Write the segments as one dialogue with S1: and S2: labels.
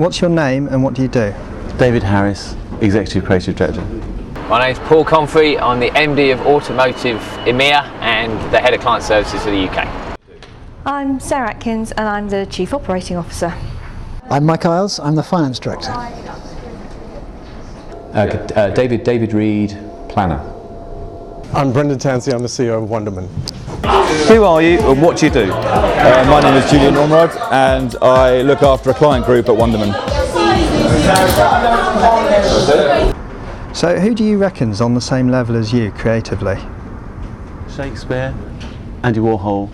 S1: What's your name and what do you do?
S2: David Harris, Executive Creative Director.
S3: My name's Paul Comfrey. I'm the MD of Automotive EMEA and the Head of Client Services for the UK.
S4: I'm Sarah Atkins and I'm the Chief Operating Officer.
S5: I'm Mike Isles, I'm the Finance Director.
S6: David Reed, Planner.
S7: I'm Brendan Tansey, I'm the CEO of Wunderman.
S8: Who are you and what do you do? My name is Julian Ormerod and I look after a client group at Wunderman.
S1: So who do you reckon's on the same level as you creatively?
S2: Shakespeare, Andy Warhol,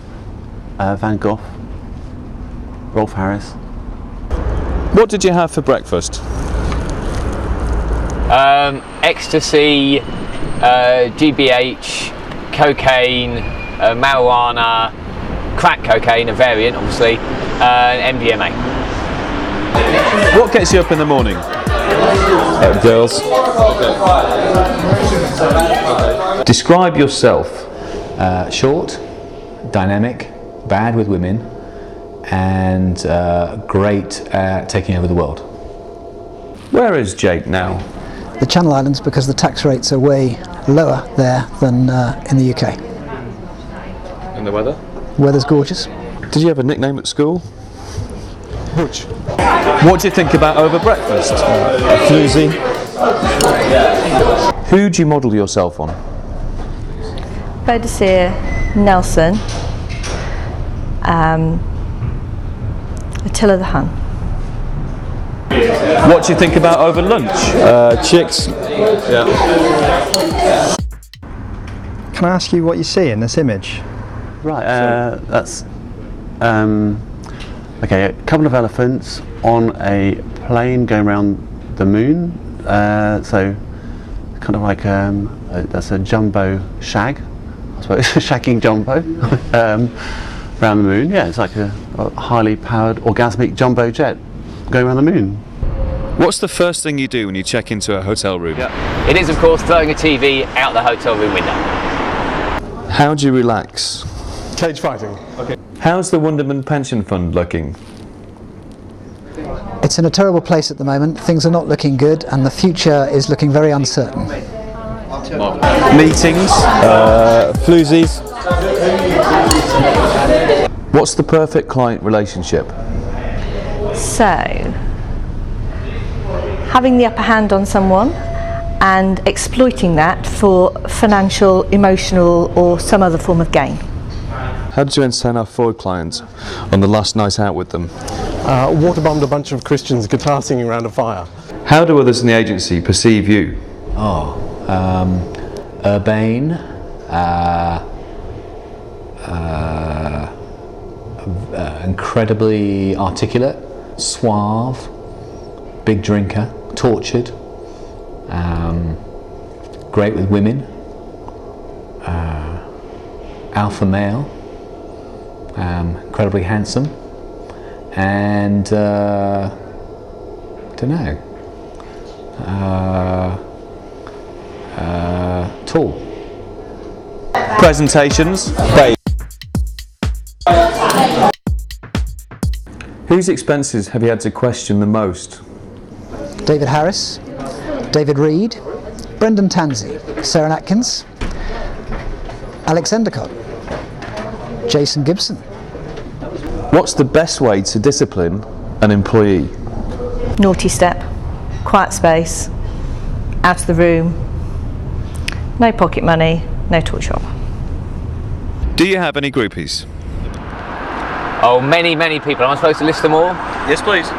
S2: Van Gogh, Rolf Harris.
S8: What did you have for breakfast?
S3: Ecstasy, GBH, cocaine, marijuana, crack cocaine, a variant obviously, and MDMA.
S8: What gets you up in the morning? Girls.
S6: Describe yourself. Short, dynamic, bad with women, and great at taking over the world.
S8: Where is Jake now?
S5: The Channel Islands, because the tax rates are way lower there than in the UK.
S8: And the weather?
S5: Weather's gorgeous.
S8: Did you have a nickname at school?
S7: Butch.
S8: What do you think about over breakfast?
S7: Floozy.
S8: Who do you model yourself on?
S4: Boadicea, Nelson, Attila the Hun.
S8: What do you think about over lunch?
S7: Chicks.
S8: Yeah.
S1: Can I ask you what you see in this image?
S2: Right, that's okay. A couple of elephants on a plane going around the moon. So kind of like that's a jumbo shag, I suppose, shagging jumbo around the moon. Yeah, it's like a highly powered orgasmic jumbo jet going around the moon.
S8: What's the first thing you do when you check into a hotel room?
S3: Yeah. It is of course throwing a TV out the hotel room window.
S8: How do you relax?
S7: Cage fighting.
S8: Okay. How's the Wunderman pension fund looking?
S5: It's in a terrible place at the moment. Things are not looking good and the future is looking very uncertain.
S8: Meetings, floozies. What's the perfect client relationship?
S4: So, having the upper hand on someone and exploiting that for financial, emotional or some other form of gain.
S8: How did you entertain our Ford clients on the last night out with them?
S7: Waterbombed a bunch of Christians guitar singing around a fire.
S8: How do others in the agency perceive you?
S6: Urbane, incredibly articulate, suave, big drinker, tortured, great with women, alpha male, incredibly handsome, and don't know, tall.
S8: Presentations. Great. Whose expenses have you had to question the most?
S5: David Harris, David Reed, Brendan Tansey, Sarah Atkins, Alex Endicott, Jason Gibson.
S8: What's the best way to discipline an employee?
S4: Naughty step, quiet space, out of the room, no pocket money, no toy shop.
S8: Do you have any groupies?
S3: Oh, many people. Am I supposed to list them all?
S8: Yes, please.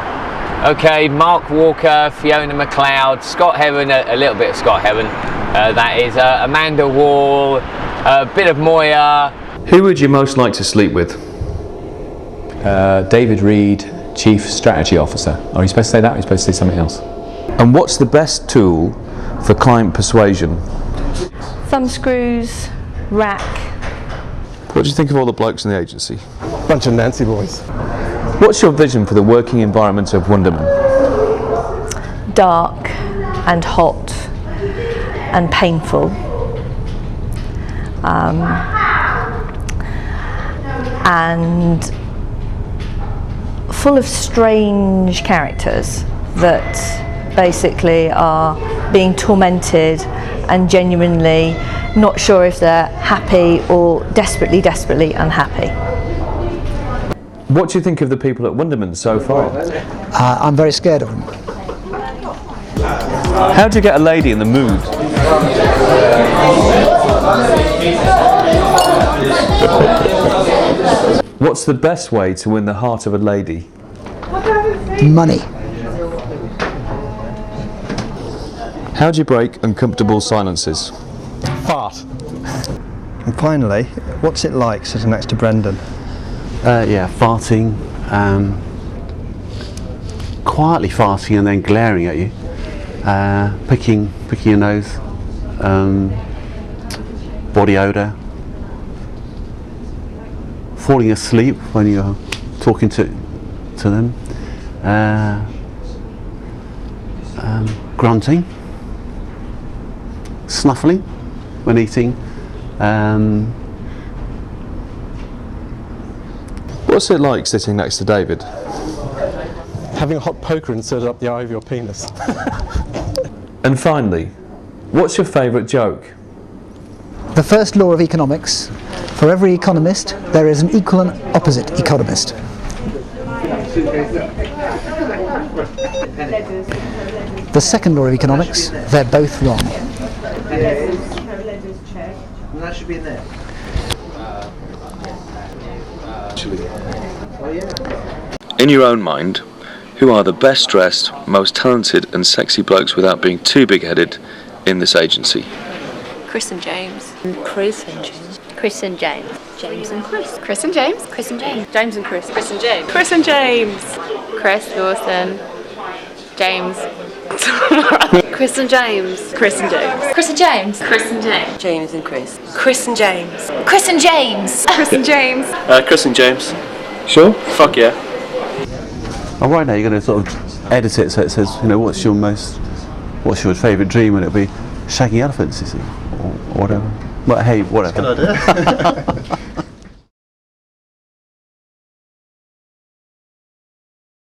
S3: Okay, Mark Walker, Fiona McLeod, Scott Heron, a little bit of Scott Heron. That is Amanda Wall, a bit of Moya.
S8: Who would you most like to sleep with?
S6: David Reed, Chief Strategy Officer. Are you supposed to say that or are you supposed to say something else?
S8: And what's the best tool for client persuasion?
S4: Thumb screws, rack.
S8: What do you think of all the blokes in the agency?
S7: Bunch of Nancy boys.
S8: What's your vision for the working environment of Wunderman?
S4: Dark and hot and painful. And full of strange characters that basically are being tormented and genuinely not sure if they're happy or desperately, desperately unhappy.
S6: What do you think of the people at Wunderman so far?
S5: I'm very scared of them.
S6: How do you get a lady in the mood? What's the best way to win the heart of a lady?
S5: Money.
S6: How do you break uncomfortable silences?
S7: Fart.
S1: And finally, what's it like sitting next to Brendan?
S2: Yeah, farting, quietly farting and then glaring at you, picking your nose, body odour, falling asleep when you're talking to them, grunting, snuffling when eating.
S6: What's it like sitting next to David?
S7: Having a hot poker inserted up the eye of your penis.
S6: And finally, what's your favourite joke?
S5: The first law of economics: for every economist, there is an equal and opposite economist. The second law of economics: they're both wrong.
S1: That should be in there.
S9: In your own mind, who are the best dressed, most talented and sexy blokes without being too big-headed in this agency?
S10: Chris and James. Chris and James. Chris and James. James and Chris.
S11: Chris and James.
S10: Chris and James.
S11: James and Chris.
S10: Chris and James.
S11: Chris and James. Chris Dawson. James. Chris and James. Chris and James.
S10: Chris and James.
S11: Chris and James.
S10: James and Chris.
S11: Chris and James.
S10: Chris and James.
S11: Chris and James.
S9: Chris and James.
S6: Sure?
S9: Fuck yeah.
S2: Oh, right now you're going to sort of edit it so it says, you know, what's your favourite dream, and it'll be shagging elephants, you see, or whatever. But hey, whatever.
S1: That's a good idea.